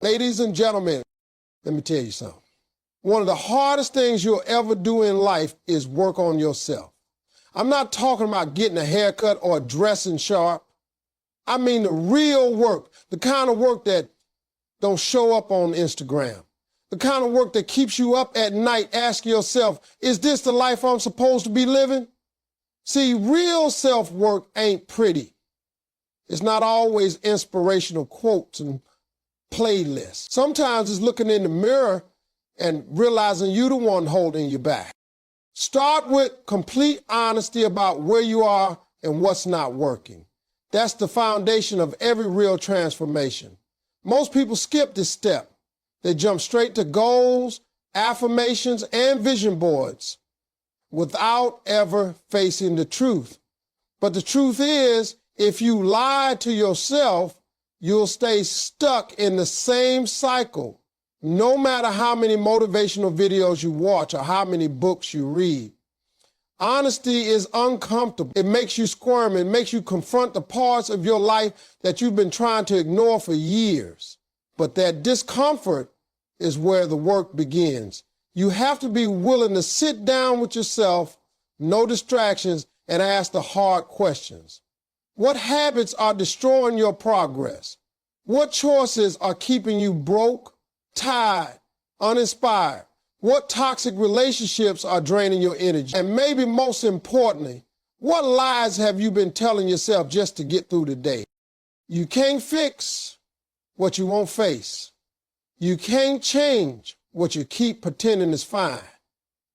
Ladies and gentlemen, let me tell you something. One of the hardest things you'll ever do in life is work on yourself. I'm not talking about getting a haircut or dressing sharp. I mean the real work, the kind of work that don't show up on Instagram. The kind of work that keeps you up at night asking yourself, is this the life I'm supposed to be living? See, real self-work ain't pretty. It's not always inspirational quotes and playlists. Sometimes it's looking in the mirror and realizing you're the one holding you back. Start with complete honesty about where you are and what's not working. That's the foundation of every real transformation. Most people skip this step. They jump straight to goals, affirmations, and vision boards without ever facing the truth. But the truth is, if you lie to yourself, you'll stay stuck in the same cycle, no matter how many motivational videos you watch or how many books you read. Honesty is uncomfortable. It makes you squirm. It makes you confront the parts of your life that you've been trying to ignore for years. But that discomfort is where the work begins. You have to be willing to sit down with yourself, no distractions, and ask the hard questions. What habits are destroying your progress? What choices are keeping you broke, tired, uninspired? What toxic relationships are draining your energy? And maybe most importantly, what lies have you been telling yourself just to get through the day? You can't fix what you won't face. You can't change what you keep pretending is fine.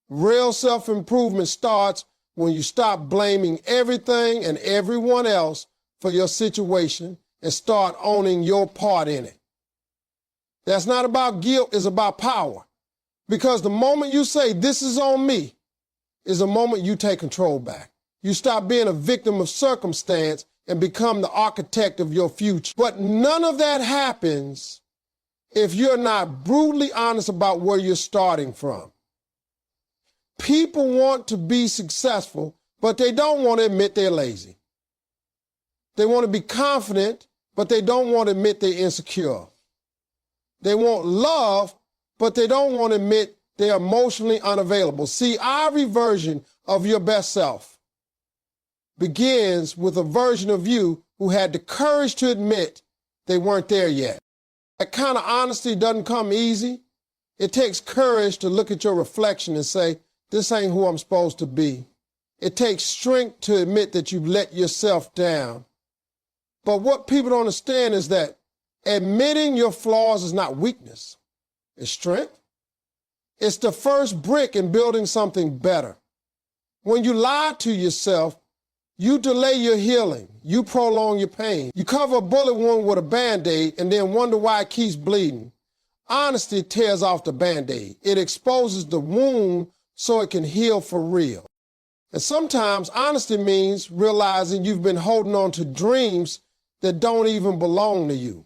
Real self-improvement starts when you stop blaming everything and everyone else for your situation and start owning your part in it. That's not about guilt, it's about power. Because the moment you say, this is on me, is the moment you take control back. You stop being a victim of circumstance and become the architect of your future. But none of that happens if you're not brutally honest about where you're starting from. People want to be successful, but they don't want to admit they're lazy. They want to be confident, but they don't want to admit they're insecure. They want love, but they don't want to admit they're emotionally unavailable. See, every version of your best self begins with a version of you who had the courage to admit they weren't there yet. That kind of honesty doesn't come easy. It takes courage to look at your reflection and say, this ain't who I'm supposed to be. It takes strength to admit that you've let yourself down. But what people don't understand is that admitting your flaws is not weakness. It's strength. It's the first brick in building something better. When you lie to yourself, you delay your healing. You prolong your pain. You cover a bullet wound with a Band-Aid and then wonder why it keeps bleeding. Honesty tears off the Band-Aid. It exposes the wound so it can heal for real. And sometimes honesty means realizing you've been holding on to dreams that don't even belong to you.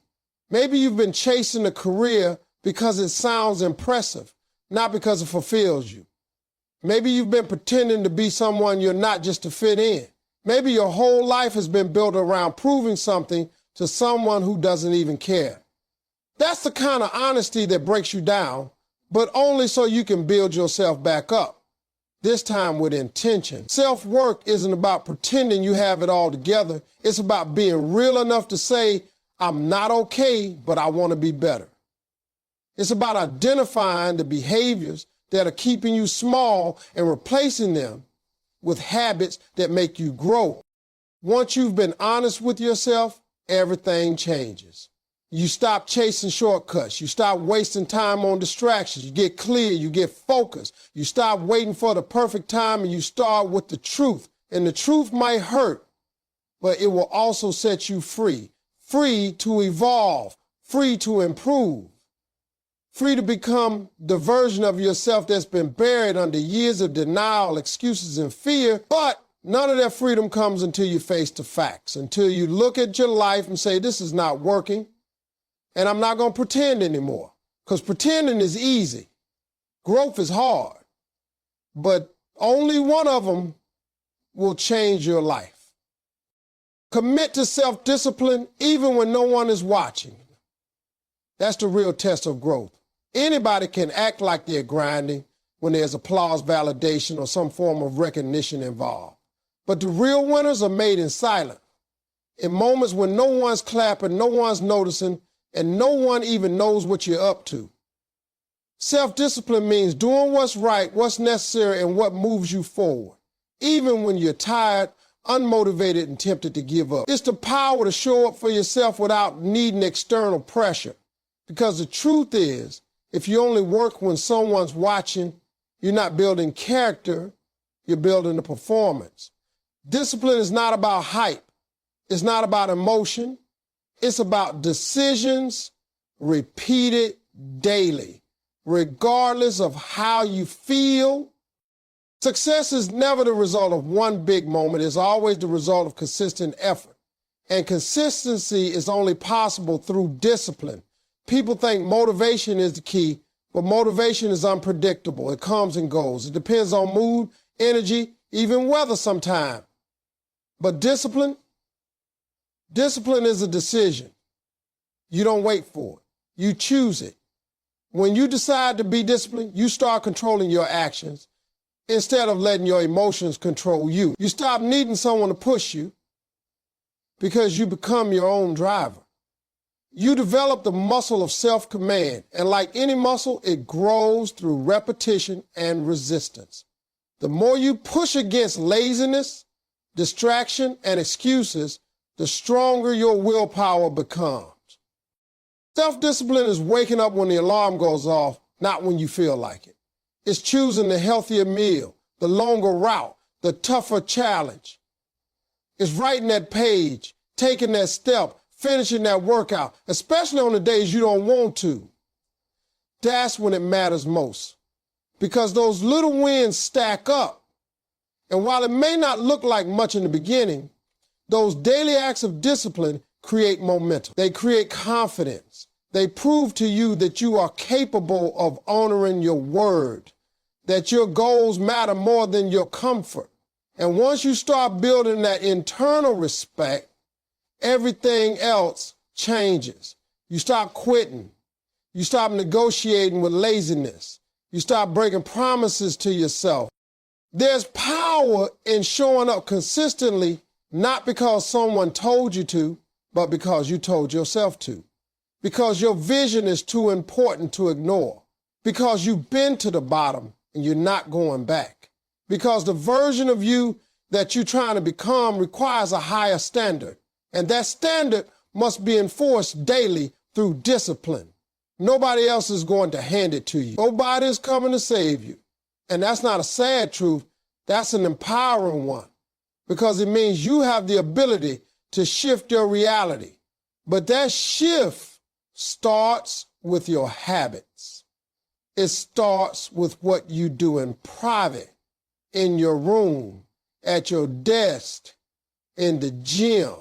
Maybe you've been chasing a career because it sounds impressive, not because it fulfills you. Maybe you've been pretending to be someone you're not just to fit in. Maybe your whole life has been built around proving something to someone who doesn't even care. That's the kind of honesty that breaks you down, but only so you can build yourself back up, this time with intention. Self-work isn't about pretending you have it all together. It's about being real enough to say, I'm not okay, but I want to be better. It's about identifying the behaviors that are keeping you small and replacing them with habits that make you grow. Once you've been honest with yourself, everything changes. You stop chasing shortcuts. You stop wasting time on distractions. You get clear. You get focused. You stop waiting for the perfect time and you start with the truth. And the truth might hurt, but it will also set you free. Free to evolve. Free to improve. Free to become the version of yourself that's been buried under years of denial, excuses, and fear. But none of that freedom comes until you face the facts, until you look at your life and say, this is not working, and I'm not going to pretend anymore. Because pretending is easy. Growth is hard. But only one of them will change your life. Commit to self-discipline even when no one is watching. That's the real test of growth. Anybody can act like they're grinding when there's applause, validation, or some form of recognition involved. But the real winners are made in silence, in moments when no one's clapping, no one's noticing, and no one even knows what you're up to. Self-discipline means doing what's right, what's necessary, and what moves you forward, even when you're tired, unmotivated, and tempted to give up. It's the power to show up for yourself without needing external pressure. Because the truth is, if you only work when someone's watching, you're not building character, you're building a performance. Discipline is not about hype. It's not about emotion. It's about decisions repeated daily, regardless of how you feel. Success is never the result of one big moment. It's always the result of consistent effort. And consistency is only possible through discipline. People think motivation is the key, but motivation is unpredictable. It comes and goes. It depends on mood, energy, even weather sometimes. But discipline is a decision. You don't wait for it. You choose it. When you decide to be disciplined, you start controlling your actions instead of letting your emotions control you. You stop needing someone to push you because you become your own driver. You develop the muscle of self-command, and like any muscle, it grows through repetition and resistance. The more you push against laziness, distraction, and excuses, the stronger your willpower becomes. Self-discipline is waking up when the alarm goes off, not when you feel like it. It's choosing the healthier meal, the longer route, the tougher challenge. It's writing that page, taking that step, finishing that workout, especially on the days you don't want to. That's when it matters most, because those little wins stack up. And while it may not look like much in the beginning, those daily acts of discipline create momentum. They create confidence. They prove to you that you are capable of honoring your word, that your goals matter more than your comfort. And once you start building that internal respect, everything else changes. You stop quitting. You stop negotiating with laziness. You stop breaking promises to yourself. There's power in showing up consistently, not because someone told you to, but because you told yourself to. Because your vision is too important to ignore. Because you've been to the bottom and you're not going back. Because the version of you that you're trying to become requires a higher standard. And that standard must be enforced daily through discipline. Nobody else is going to hand it to you. Nobody is coming to save you. And that's not a sad truth. That's an empowering one, because it means you have the ability to shift your reality. But that shift starts with your habits. It starts with what you do in private, in your room, at your desk, in the gym,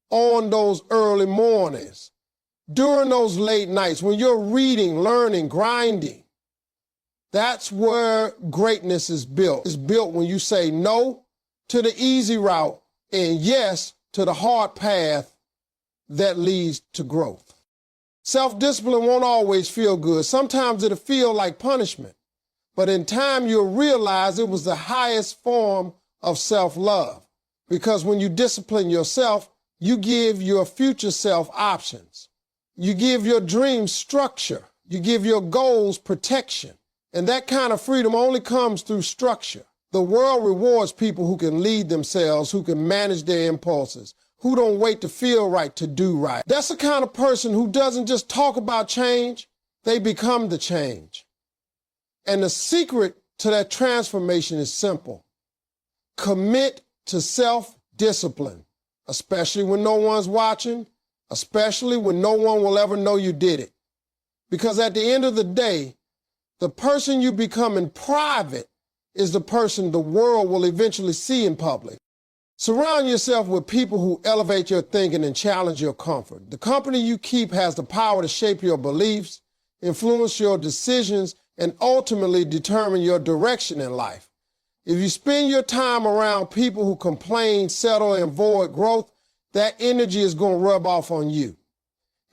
on those early mornings, during those late nights when you're reading, learning, grinding. That's where greatness is built. It's built when you say no to the easy route and yes to the hard path that leads to growth. Self-discipline won't always feel good. Sometimes it'll feel like punishment. But in time, you'll realize it was the highest form of self-love. Because when you discipline yourself, you give your future self options. You give your dreams structure. You give your goals protection. And that kind of freedom only comes through structure. The world rewards people who can lead themselves, who can manage their impulses, who don't wait to feel right to do right. That's the kind of person who doesn't just talk about change, they become the change. And the secret to that transformation is simple. Commit to self-discipline, especially when no one's watching, especially when no one will ever know you did it. Because at the end of the day, the person you become in private is the person the world will eventually see in public. Surround yourself with people who elevate your thinking and challenge your comfort. The company you keep has the power to shape your beliefs, influence your decisions, and ultimately determine your direction in life. If you spend your time around people who complain, settle, and avoid growth, that energy is going to rub off on you.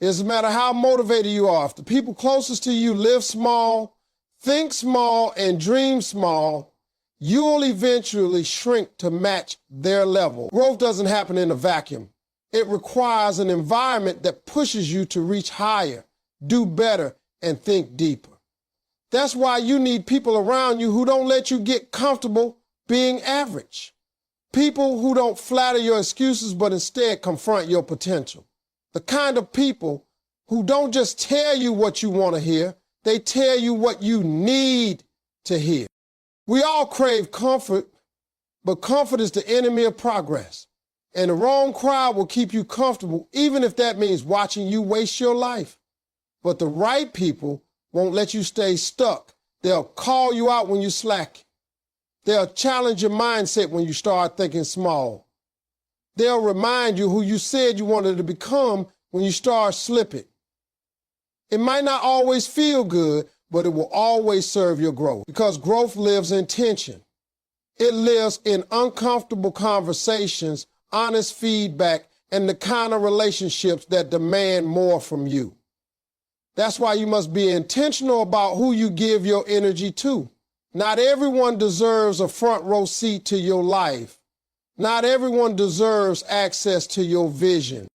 It doesn't matter how motivated you are. If the people closest to you live small, think small, and dream small, you'll eventually shrink to match their level. Growth doesn't happen in a vacuum. It requires an environment that pushes you to reach higher, do better, and think deeper. That's why you need people around you who don't let you get comfortable being average. People who don't flatter your excuses, but instead confront your potential. The kind of people who don't just tell you what you want to hear, they tell you what you need to hear. We all crave comfort, but comfort is the enemy of progress. And the wrong crowd will keep you comfortable, even if that means watching you waste your life. But the right people won't let you stay stuck. They'll call you out when you slack. They'll challenge your mindset when you start thinking small. They'll remind you who you said you wanted to become when you start slipping. It might not always feel good, but it will always serve your growth, because growth lives in tension. It lives in uncomfortable conversations, honest feedback, and the kind of relationships that demand more from you. That's why you must be intentional about who you give your energy to. Not everyone deserves a front row seat to your life. Not everyone deserves access to your vision.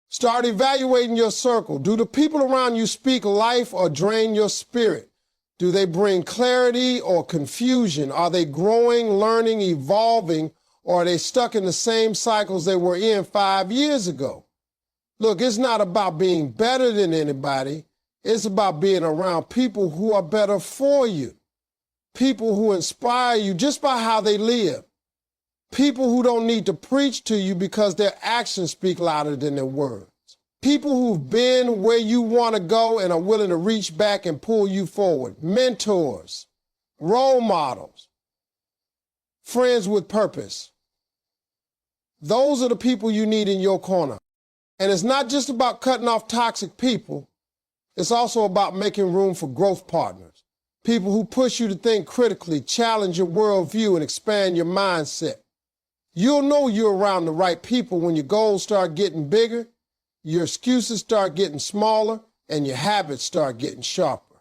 Start evaluating your circle. Do the people around you speak life or drain your spirit? Do they bring clarity or confusion? Are they growing, learning, evolving, or are they stuck in the same cycles they were in 5 years ago? Look, it's not about being better than anybody. It's about being around people who are better for you. People who inspire you just by how they live. People who don't need to preach to you because their actions speak louder than their words. People who've been where you want to go and are willing to reach back and pull you forward. Mentors, role models, friends with purpose. Those are the people you need in your corner. And it's not just about cutting off toxic people. It's also about making room for growth partners. People who push you to think critically, challenge your worldview, and expand your mindset. You'll know you're around the right people when your goals start getting bigger, your excuses start getting smaller, and your habits start getting sharper.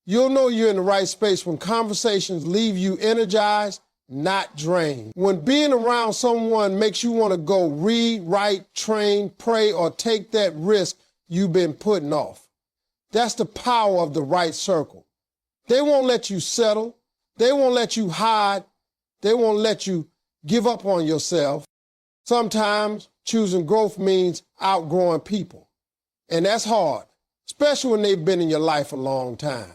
You'll know you're in the right space when conversations leave you energized, not drained. When being around someone makes you want to go read, write, train, pray, or take that risk you've been putting off. That's the power of the right circle. They won't let you settle. They won't let you hide. They won't let you give up on yourself. Sometimes choosing growth means outgrowing people. And that's hard, especially when they've been in your life a long time.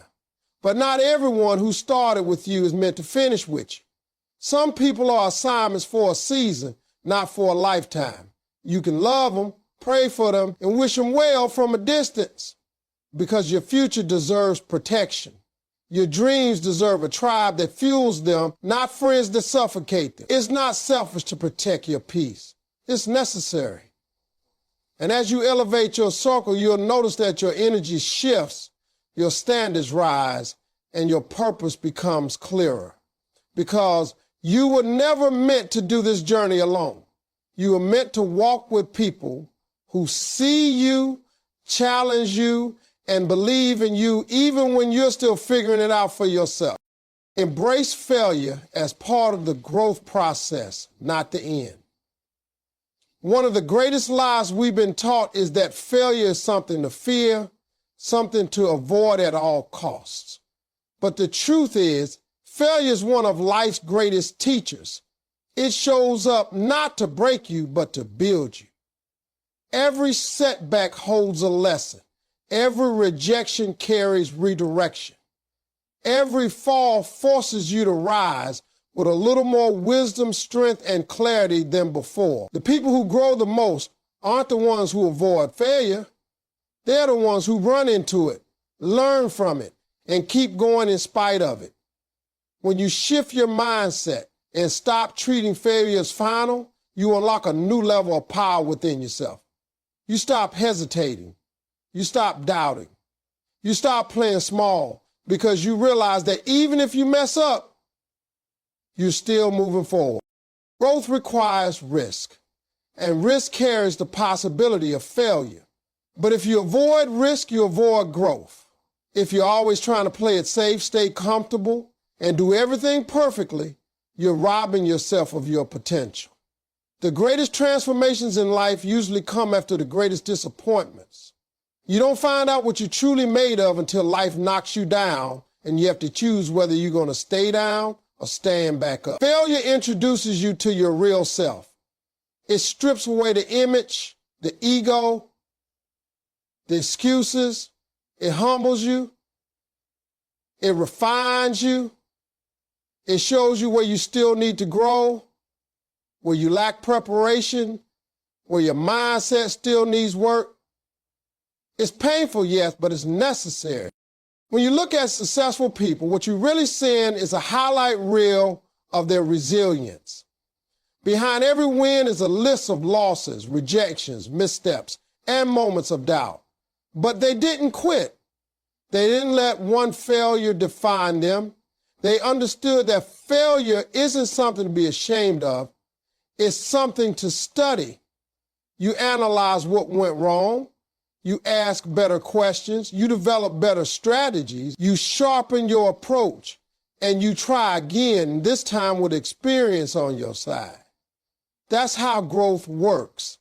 But not everyone who started with you is meant to finish with you. Some people are assignments for a season, not for a lifetime. You can love them, pray for them, and wish them well from a distance, because your future deserves protection. Your dreams deserve a tribe that fuels them, not friends that suffocate them. It's not selfish to protect your peace. It's necessary. And as you elevate your circle, you'll notice that your energy shifts, your standards rise, and your purpose becomes clearer. Because you were never meant to do this journey alone. You were meant to walk with people who see you, challenge you, and believe in you even when you're still figuring it out for yourself. Embrace failure as part of the growth process, not the end. One of the greatest lies we've been taught is that failure is something to fear, something to avoid at all costs. But the truth is, failure is one of life's greatest teachers. It shows up not to break you, but to build you. Every setback holds a lesson. Every rejection carries redirection. Every fall forces you to rise with a little more wisdom, strength, and clarity than before. The people who grow the most aren't the ones who avoid failure. They're the ones who run into it, learn from it, and keep going in spite of it. When you shift your mindset and stop treating failure as final, you unlock a new level of power within yourself. You stop hesitating. You stop doubting. You stop playing small because you realize that even if you mess up, you're still moving forward. Growth requires risk, and risk carries the possibility of failure. But if you avoid risk, you avoid growth. If you're always trying to play it safe, stay comfortable, and do everything perfectly, you're robbing yourself of your potential. The greatest transformations in life usually come after the greatest disappointments. You don't find out what you're truly made of until life knocks you down and you have to choose whether you're going to stay down or stand back up. Failure introduces you to your real self. It strips away the image, the ego, the excuses. It humbles you. It refines you. It shows you where you still need to grow, where you lack preparation, where your mindset still needs work. It's painful, yes, but it's necessary. When you look at successful people, what you're really seeing is a highlight reel of their resilience. Behind every win is a list of losses, rejections, missteps, and moments of doubt. But they didn't quit. They didn't let one failure define them. They understood that failure isn't something to be ashamed of. It's something to study. You analyze what went wrong. You ask better questions. You develop better strategies. You sharpen your approach. And you try again, this time with experience on your side. That's how growth works.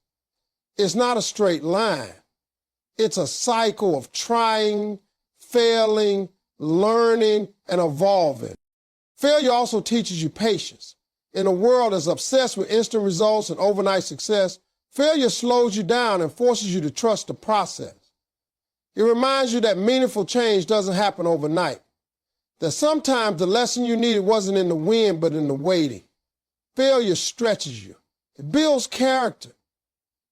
It's not a straight line. It's a cycle of trying, failing, learning, and evolving. Failure also teaches you patience. In a world that's obsessed with instant results and overnight success, failure slows you down and forces you to trust the process. It reminds you that meaningful change doesn't happen overnight, that sometimes the lesson you needed wasn't in the win, but in the waiting. Failure stretches you. It builds character.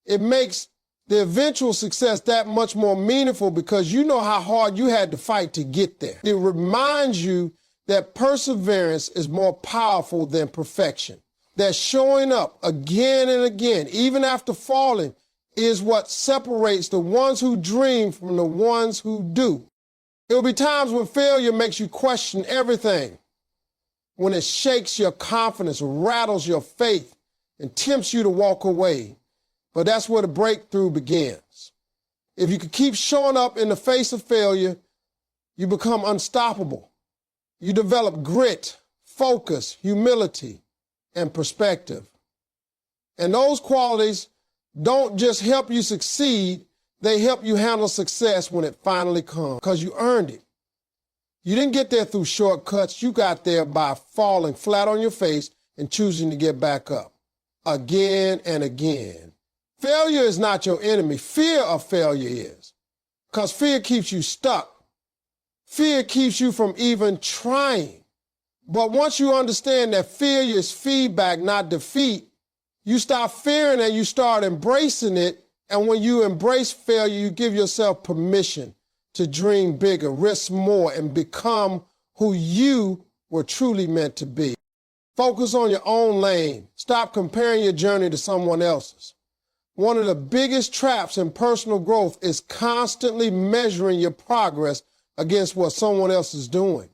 It makes the eventual success that much more meaningful because you know how hard you had to fight to get there. It reminds you that perseverance is more powerful than perfection. That showing up again and again, even after falling, is what separates the ones who dream from the ones who do. There will be times when failure makes you question everything, when it shakes your confidence, rattles your faith, and tempts you to walk away. But that's where the breakthrough begins. If you could keep showing up in the face of failure, you become unstoppable. You develop grit, focus, humility, and perspective. And those qualities don't just help you succeed, they help you handle success when it finally comes, because you earned it. You didn't get there through shortcuts. You got there by falling flat on your face and choosing to get back up again and again. Failure is not your enemy. Fear of failure is, because fear keeps you stuck. Fear keeps you from even trying. But once you understand that failure is feedback, not defeat, you stop fearing and you start embracing it. And when you embrace failure, you give yourself permission to dream bigger, risk more, and become who you were truly meant to be. Focus on your own lane. Stop comparing your journey to someone else's. One of the biggest traps in personal growth is constantly measuring your progress against what someone else is doing.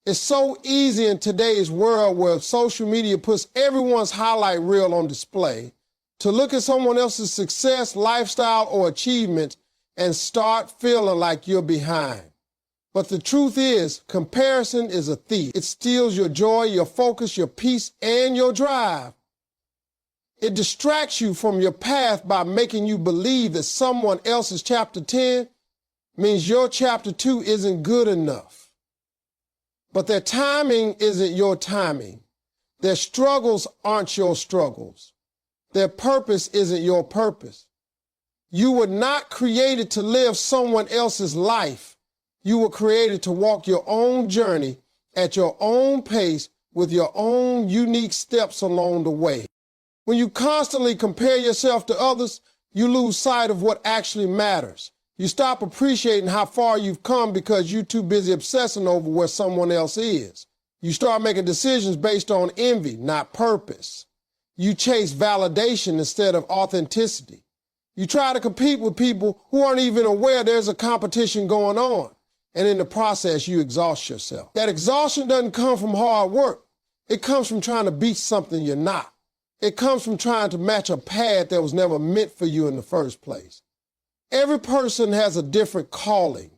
It's so easy in today's world where social media puts everyone's highlight reel on display to look at someone else's success, lifestyle, or achievement and start feeling like you're behind. But the truth is, comparison is a thief. It steals your joy, your focus, your peace, and your drive. It distracts you from your path by making you believe that someone else's chapter 10 means your chapter 2 isn't good enough. But their timing isn't your timing. Their struggles aren't your struggles. Their purpose isn't your purpose. You were not created to live someone else's life. You were created to walk your own journey at your own pace with your own unique steps along the way. When you constantly compare yourself to others, you lose sight of what actually matters. You stop appreciating how far you've come because you're too busy obsessing over where someone else is. You start making decisions based on envy, not purpose. You chase validation instead of authenticity. You try to compete with people who aren't even aware there's a competition going on. And in the process, you exhaust yourself. That exhaustion doesn't come from hard work. It comes from trying to beat something you're not. It comes from trying to match a path that was never meant for you in the first place. Every person has a different calling,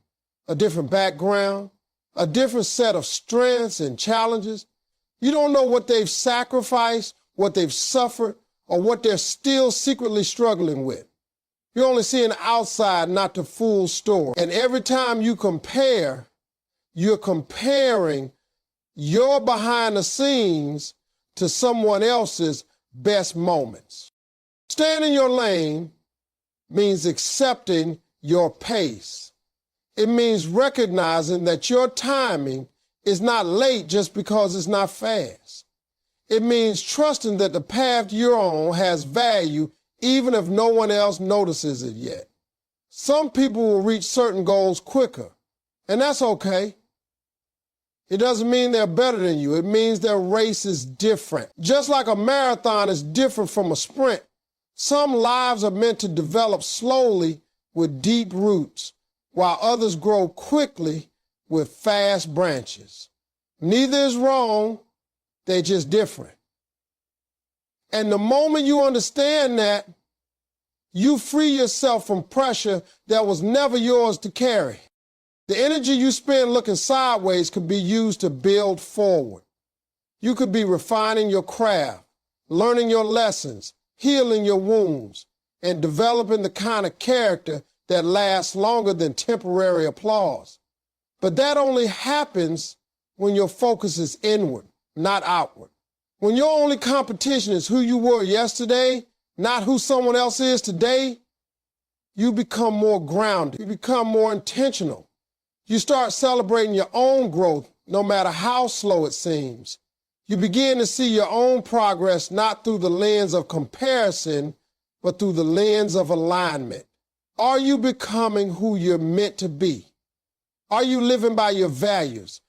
a different background, a different set of strengths and challenges. You don't know what they've sacrificed, what they've suffered, or what they're still secretly struggling with. You're only seeing the outside, not the full story. And every time you compare, you're comparing your behind the scenes to someone else's best moments. Staying in your lane means accepting your pace. It means recognizing that your timing is not late just because it's not fast. It means trusting that the path you're on has value even if no one else notices it yet. Some people will reach certain goals quicker, and that's okay. It doesn't mean they're better than you. It means their race is different. Just like a marathon is different from a sprint, some lives are meant to develop slowly with deep roots, while others grow quickly with fast branches. Neither is wrong, they're just different. And the moment you understand that, you free yourself from pressure that was never yours to carry. The energy you spend looking sideways could be used to build forward. You could be refining your craft, learning your lessons, healing your wounds, and developing the kind of character that lasts longer than temporary applause. But that only happens when your focus is inward, not outward. When your only competition is who you were yesterday, not who someone else is today, you become more grounded. You become more intentional. You start celebrating your own growth, no matter how slow it seems. You begin to see your own progress not through the lens of comparison, but through the lens of alignment. Are you becoming who you're meant to be? Are you living by your values?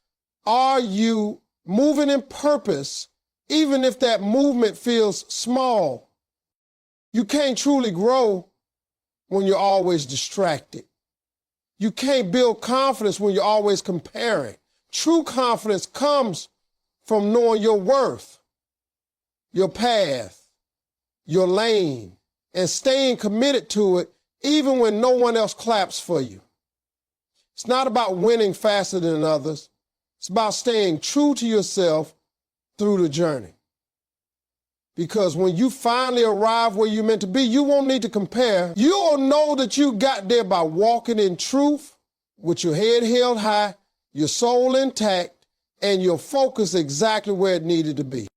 Are you moving in purpose, even if that movement feels small? You can't truly grow when you're always distracted. You can't build confidence when you're always comparing. True confidence comes from knowing your worth, your path, your lane, and staying committed to it even when no one else claps for you. It's not about winning faster than others. It's about staying true to yourself through the journey. Because when you finally arrive where you're meant to be, you won't need to compare. You'll know that you got there by walking in truth, with your head held high, your soul intact, and your focus exactly where it needed to be.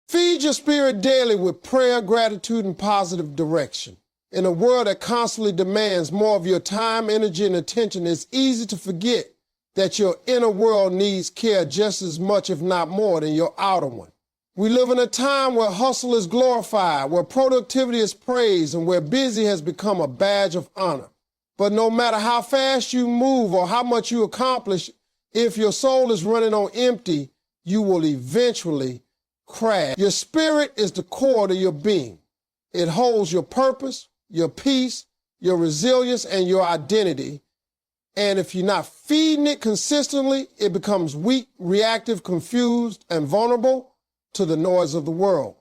Feed your spirit daily with prayer, gratitude, and positive direction. In a world that constantly demands more of your time, energy, and attention, it's easy to forget that your inner world needs care just as much, if not more, than your outer one. We live in a time where hustle is glorified, where productivity is praised, and where busy has become a badge of honor. But no matter how fast you move or how much you accomplish, if your soul is running on empty, you will eventually crash. Your spirit is the core to your being. It holds your purpose, your peace, your resilience, and your identity. And if you're not feeding it consistently, it becomes weak, reactive, confused, and vulnerable to the noise of the world.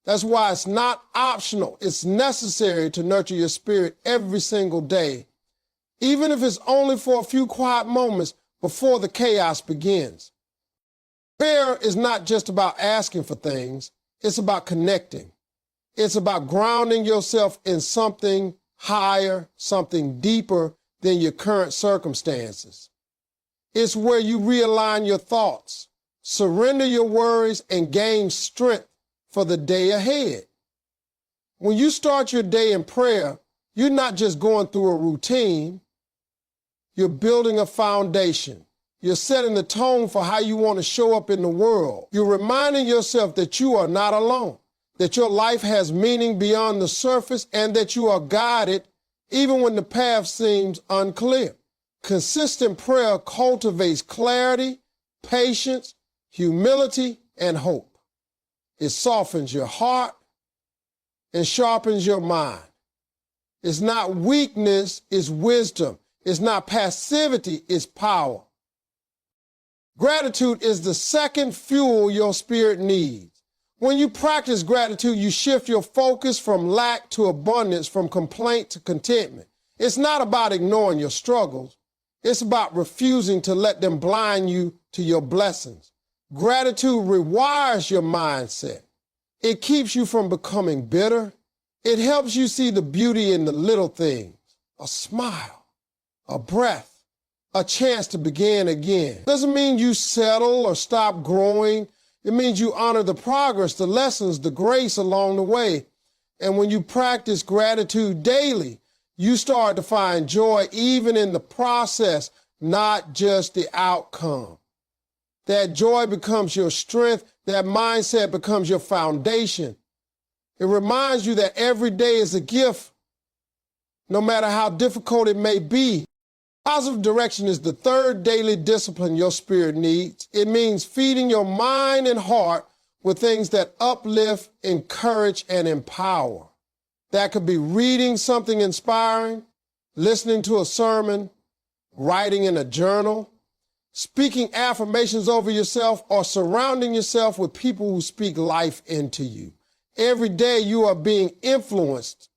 That's why it's not optional. It's necessary to nurture your spirit every single day, even if it's only for a few quiet moments before the chaos begins. Prayer is not just about asking for things. It's about connecting. It's about grounding yourself in something higher, something deeper than your current circumstances. It's where you realign your thoughts, surrender your worries, and gain strength for the day ahead. When you start your day in prayer, you're not just going through a routine. You're building a foundation. You're setting the tone for how you want to show up in the world. You're reminding yourself that you are not alone, that your life has meaning beyond the surface, and that you are guided even when the path seems unclear. Consistent prayer cultivates clarity, patience, humility, and hope. It softens your heart and sharpens your mind. It's not weakness, it's wisdom. It's not passivity, it's power. Gratitude is the second fuel your spirit needs. When you practice gratitude, you shift your focus from lack to abundance, from complaint to contentment. It's not about ignoring your struggles. It's about refusing to let them blind you to your blessings. Gratitude rewires your mindset. It keeps you from becoming bitter. It helps you see the beauty in the little things. A smile, a breath, a chance to begin again. Doesn't mean you settle or stop growing. It means you honor the progress, the lessons, the grace along the way. And when you practice gratitude daily, you start to find joy even in the process, not just the outcome. That joy becomes your strength. That mindset becomes your foundation. It reminds you that every day is a gift, no matter how difficult it may be. Positive direction is the third daily discipline your spirit needs. It means feeding your mind and heart with things that uplift, encourage, and empower. That could be reading something inspiring, listening to a sermon, writing in a journal, speaking affirmations over yourself, or surrounding yourself with people who speak life into you. Every day you are being influenced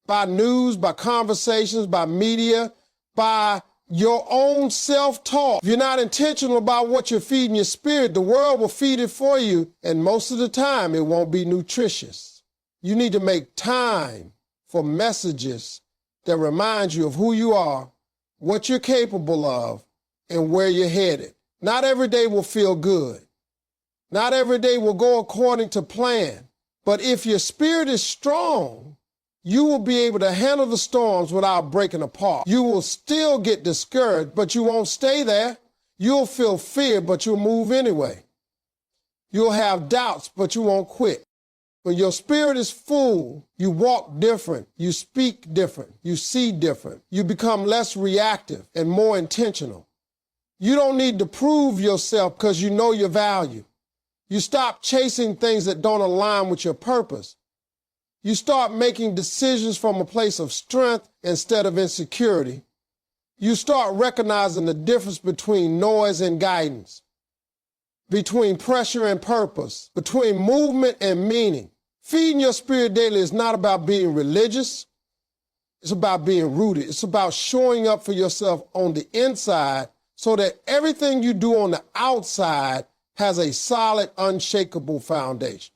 by news, by conversations, by media, by your own self-talk. If you're not intentional about what you're feeding your spirit, the world will feed it for you, and most of the time it won't be nutritious. You need to make time for messages that remind you of who you are, what you're capable of, and where you're headed. Not every day will feel good. Not every day will go according to plan. But if your spirit is strong, you will be able to handle the storms without breaking apart. You will still get discouraged, but you won't stay there. You'll feel fear, but you'll move anyway. You'll have doubts, but you won't quit. When your spirit is full, you walk different, you speak different, you see different. You become less reactive and more intentional. You don't need to prove yourself because you know your value. You stop chasing things that don't align with your purpose. You start making decisions from a place of strength instead of insecurity. You start recognizing the difference between noise and guidance, between pressure and purpose, between movement and meaning. Feeding your spirit daily is not about being religious. It's about being rooted. It's about showing up for yourself on the inside so that everything you do on the outside has a solid, unshakable foundation.